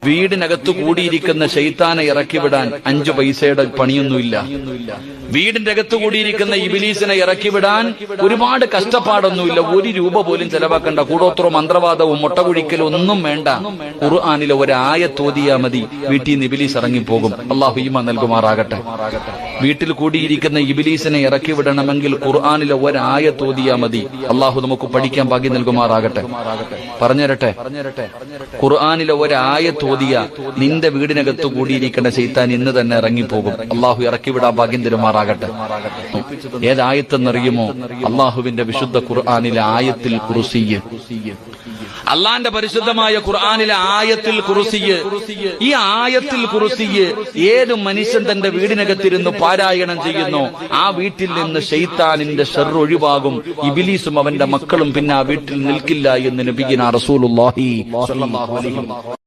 വീടിനകത്ത് കൂടിയിരിക്കുന്ന ശൈത്താനെ ഇറക്കിവിടാൻ 5 പൈസയുടെ പണിയൊന്നുമില്ല. വീടിന്റെ അകത്ത് കൂടിയിരിക്കുന്ന ഇബിലീസിനെ ഇറക്കിവിടാൻ ഒരുപാട് കഷ്ടപ്പാടൊന്നുമില്ല. 1 രൂപ പോലും ചെലവാക്കണ്ട. കൂടോത്രവും മന്ത്രവാദവും മുട്ടകുഴിക്കലും ഒന്നും വേണ്ട. ഖുർആനിലെ ഒരായത്ത് ഓതിയാ മതി, വീട്ടിൽ നിന്ന് ഇബിലീസ് ഇറങ്ങിപ്പോകും. അള്ളാഹു ഈമാൻ നൽകുമാറാകട്ടെ. വീട്ടിൽ കൂടിയിരിക്കുന്ന ഇബിലീസിനെ ഇറക്കി വിടണമെങ്കിൽ ഖുർആനിലെ ഒരായത്ത് ഓതിയാ മതി. അള്ളാഹു നമുക്ക് പഠിക്കാൻ ഭാഗ്യം നൽകുമാറാകട്ടെ. പറഞ്ഞുതരട്ടെ, ഖുർആനിലെ ഒരായത്ത് ഓതിയ നിന്റെ വീടിനകത്ത് കൂടിയിരിക്കുന്ന ശൈത്താൻ ഇന്ന് തന്നെ ഇറങ്ങിപ്പോകും. അള്ളാഹു ഇറക്കിവിടാൻ ഭാഗ്യം തരുമാറാകട്ടെ. ഏതായത്തെന്നറിയുമോ? അള്ളാഹുവിന്റെ വിശുദ്ധ ഖുർആനിലെ ആയത്തുൽ കുർസിയ്യ്. അള്ളാന്റെ പരിശുദ്ധമായ ഖുർആനിലെ ആയത്തുൽ കുർസിയ്യ്. ഈ ആയത്തുൽ കുർസിയ്യ് ഏത് മനുഷ്യൻ തന്റെ വീടിനകത്തിരുന്ന് പാരായണം ചെയ്യുന്നോ ആ വീട്ടിൽ നിന്ന് ശൈത്താനിന്റെ ശർർ ഒഴിവാകും. ഇബ്ലീസും അവന്റെ മക്കളും പിന്നെ ആ വീട്ടിൽ നിൽക്കില്ല എന്ന് നബിയുനാ റസൂലുള്ളാഹി സ്വല്ലല്ലാഹു അലൈഹി വസല്ലം